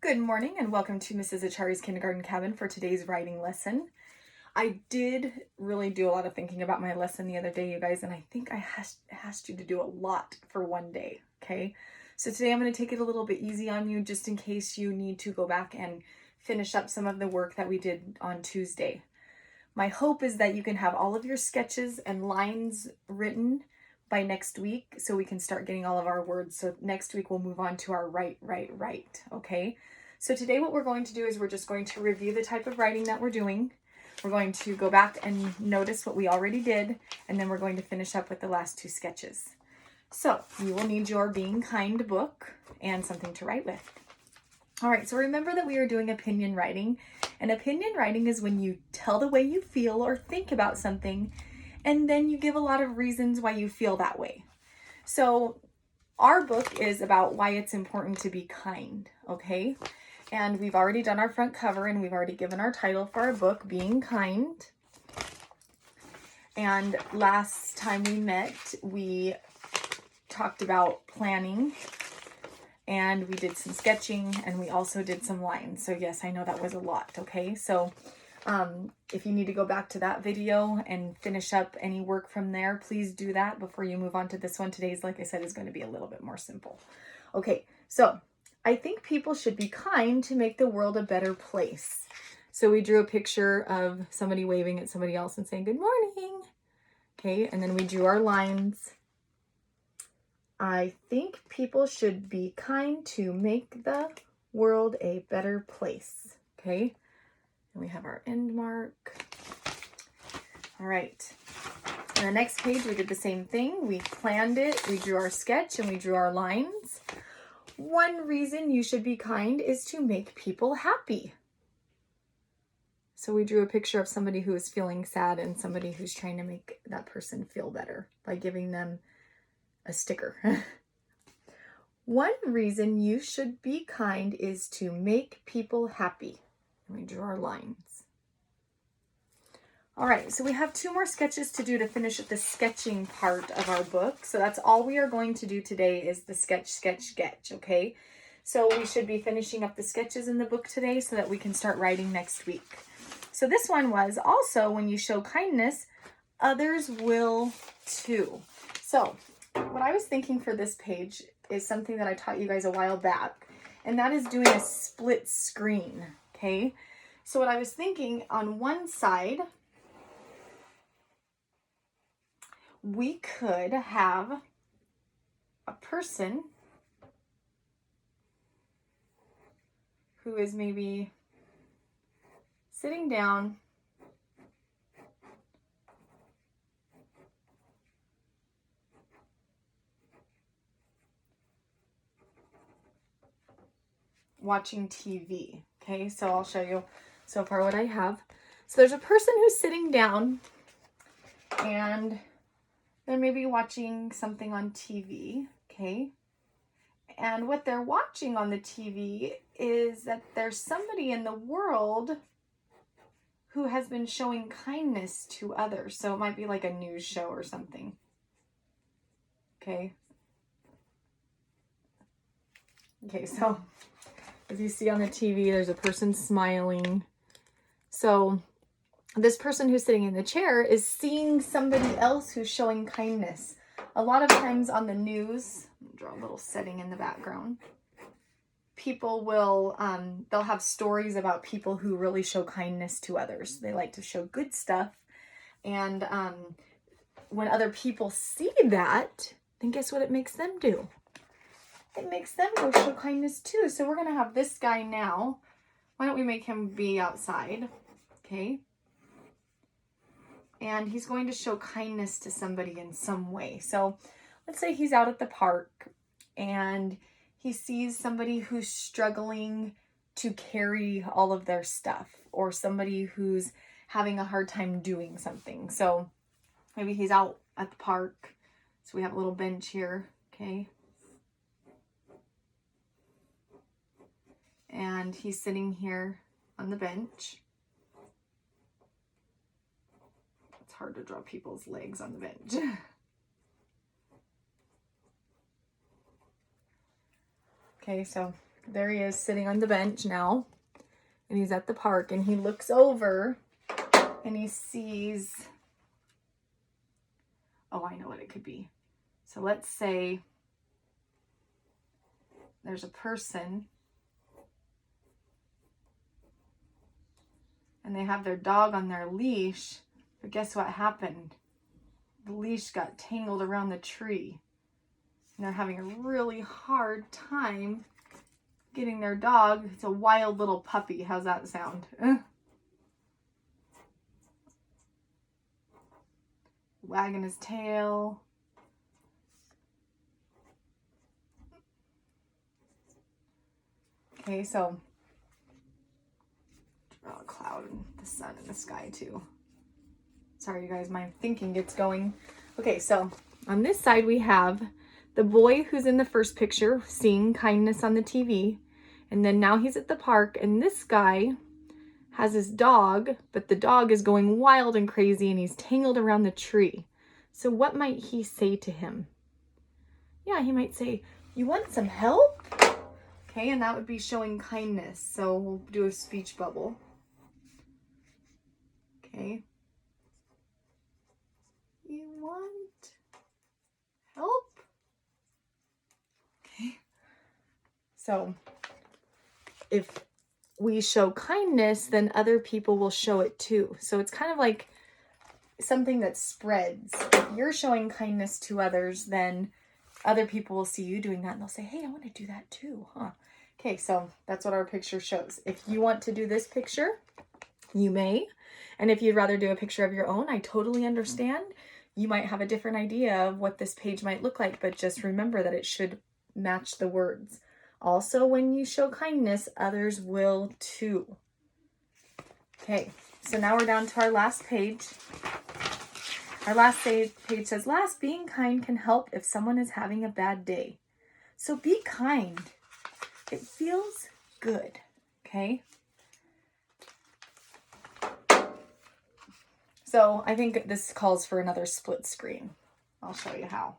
Good morning and welcome to Mrs. Achari's Kindergarten Cabin for today's writing lesson. I did really do a lot of thinking about my lesson the other day, you guys, and I think I asked you to do a lot for one day, okay? So today I'm going to take it a little bit easy on you just in case you need to go back and finish up some of the work that we did on Tuesday. My hope is that you can have all of your sketches and lines written by next week so we can start getting all of our words. So next week we'll move on to our write, okay? So today what we're going to do is we're just going to review the type of writing that we're doing. We're going to go back and notice what we already did, and then we're going to finish up with the last two sketches. So you will need your Being Kind book and something to write with. All right, so remember that we are doing opinion writing, and opinion writing is when you tell the way you feel or think about something, and then you give a lot of reasons why you feel that way. So our book is about why it's important to be kind, okay? And we've already done our front cover and we've already given our title for our book, Being Kind. And last time we met, we talked about planning and we did some sketching and we also did some lines. So yes, I know that was a lot, okay? So if you need to go back to that video and finish up any work from there, please do that before you move on to this one. Today's, like I said, is going to be a little bit more simple. Okay, so I think people should be kind to make the world a better place. So we drew a picture of somebody waving at somebody else and saying, good morning. Okay, and then we drew our lines. I think people should be kind to make the world a better place. Okay, and we have our end mark. All right. On the next page, we did the same thing. We planned it, we drew our sketch, and we drew our lines. One reason you should be kind is to make people happy. So we drew a picture of somebody who is feeling sad and somebody who's trying to make that person feel better by giving them a sticker. One reason you should be kind is to make people happy. And we drew our lines. All right, so we have two more sketches to do to finish the sketching part of our book. So that's all we are going to do today is the sketch, okay? So we should be finishing up the sketches in the book today so that we can start writing next week. So this one was also when you show kindness, others will too. So what I was thinking for this page is something that I taught you guys a while back, and that is doing a split screen, okay? So what I was thinking on one side, we could have a person who is maybe sitting down watching TV. Okay, so I'll show you so far what I have. So there's a person who's sitting down and they're maybe watching something on TV, okay? And what they're watching on the TV is that there's somebody in the world who has been showing kindness to others. So it might be like a news show or something, okay? Okay, so as you see on the TV, there's a person smiling. So this person who's sitting in the chair is seeing somebody else who's showing kindness. A lot of times on the news, draw a little setting in the background, people will, they'll have stories about people who really show kindness to others. They like to show good stuff. And when other people see that, then guess what it makes them do? It makes them go show kindness too. So we're going to have this guy now. Why don't we make him be outside? Okay. And he's going to show kindness to somebody in some way. So let's say he's out at the park and he sees somebody who's struggling to carry all of their stuff, or somebody who's having a hard time doing something. So maybe he's out at the park. So we have a little bench here, okay? And he's sitting here on the bench. It's hard to draw people's legs on the bench. Okay, so there he is sitting on the bench now. And he's at the park and he looks over and he sees, oh, I know what it could be. So let's say there's a person and they have their dog on their leash, but guess what happened? The leash got tangled around the tree and they're having a really hard time getting their dog. It's a wild little puppy. How's that sound? Wagging his tail. Okay, so draw a cloud and the sun in the sky too. Sorry, you guys, my thinking gets going. Okay, so on this side we have the boy who's in the first picture seeing kindness on the TV. And then now he's at the park and this guy has his dog, but the dog is going wild and crazy and he's tangled around the tree. So what might he say to him? Yeah, he might say, "You want some help?" Okay, and that would be showing kindness. So we'll do a speech bubble. Okay. You want help? Okay. So if we show kindness, then other people will show it too. So it's kind of like something that spreads. If you're showing kindness to others, then other people will see you doing that and they'll say, "Hey, I want to do that too, huh?" Okay, so that's what our picture shows. If you want to do this picture, you may. And if you'd rather do a picture of your own, I totally understand. You might have a different idea of what this page might look like, but just remember that it should match the words. Also, when you show kindness, others will too. Okay, so now we're down to our last page. Our last page says, "Last, being kind can help if someone is having a bad day." So be kind. It feels good, okay? So I think this calls for another split screen. I'll show you how.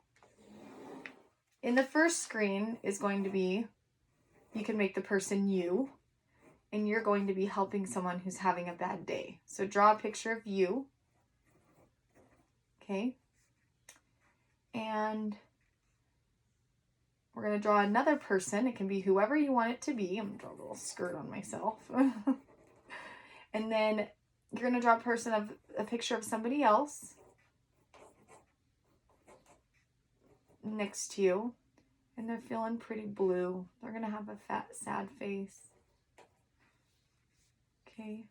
In the first screen is going to be, you can make the person you, and you're going to be helping someone who's having a bad day. So draw a picture of you. Okay. And we're going to draw another person. It can be whoever you want it to be. I'm going to draw a little skirt on myself. And then you're going to draw a picture of somebody else next to you. And they're feeling pretty blue. They're going to have a fat, sad face. Okay.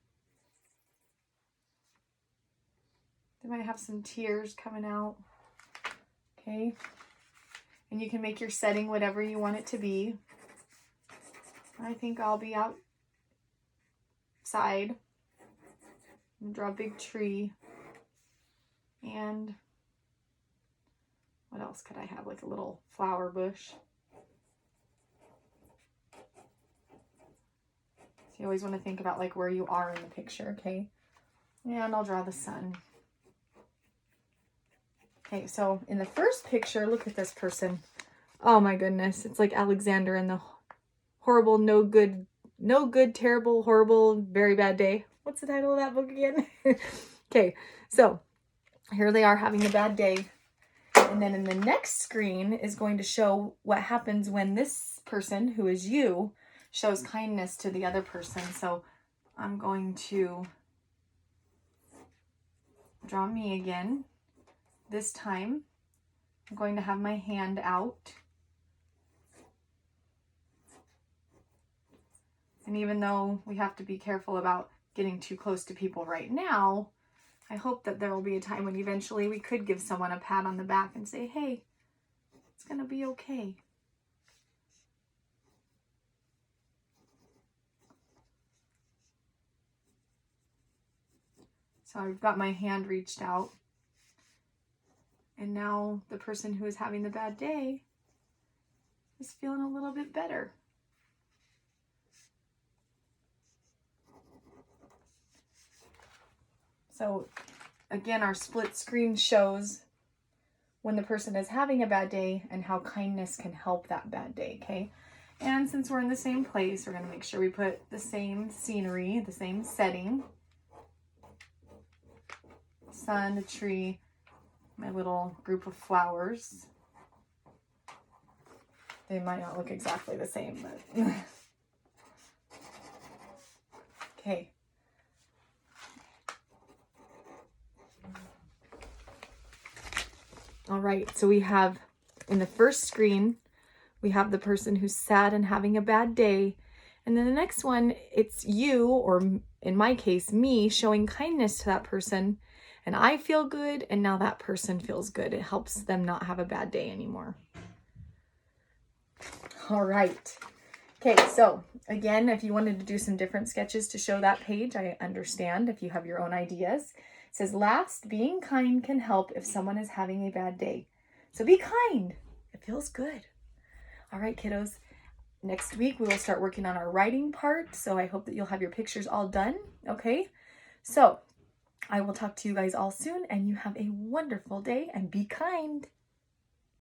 They might have some tears coming out. Okay. And you can make your setting whatever you want it to be. I think I'll be outside. And draw a big tree. And what else could I have? Like a little flower bush. So you always want to think about like where you are in the picture, okay? And I'll draw the sun. Okay, so in the first picture, look at this person. Oh my goodness, it's like Alexander in the horrible, no good, terrible, horrible, very bad day. What's the title of that book again? Okay, so here they are having a bad day. And then in the next screen is going to show what happens when this person, who is you, shows kindness to the other person. So I'm going to draw me again. This time, I'm going to have my hand out. And even though we have to be careful about getting too close to people right now, I hope that there will be a time when eventually we could give someone a pat on the back and say, "Hey, it's going to be okay." So I've got my hand reached out. And now the person who is having the bad day is feeling a little bit better. So again, our split screen shows when the person is having a bad day and how kindness can help that bad day, okay? And since we're in the same place, we're going to make sure we put the same scenery, the same setting. Sun, the tree, my little group of flowers. They might not look exactly the same, but okay. All right, so we have in the first screen, we have the person who's sad and having a bad day. And then the next one, it's you, or in my case, me, showing kindness to that person. And I feel good, and now that person feels good. It helps them not have a bad day anymore. All right. Okay, so again, if you wanted to do some different sketches to show that page, I understand if you have your own ideas. It says, last, being kind can help if someone is having a bad day. So be kind. It feels good. All right, kiddos. Next week, we will start working on our writing part. So I hope that you'll have your pictures all done. Okay. So I will talk to you guys all soon, and you have a wonderful day and be kind.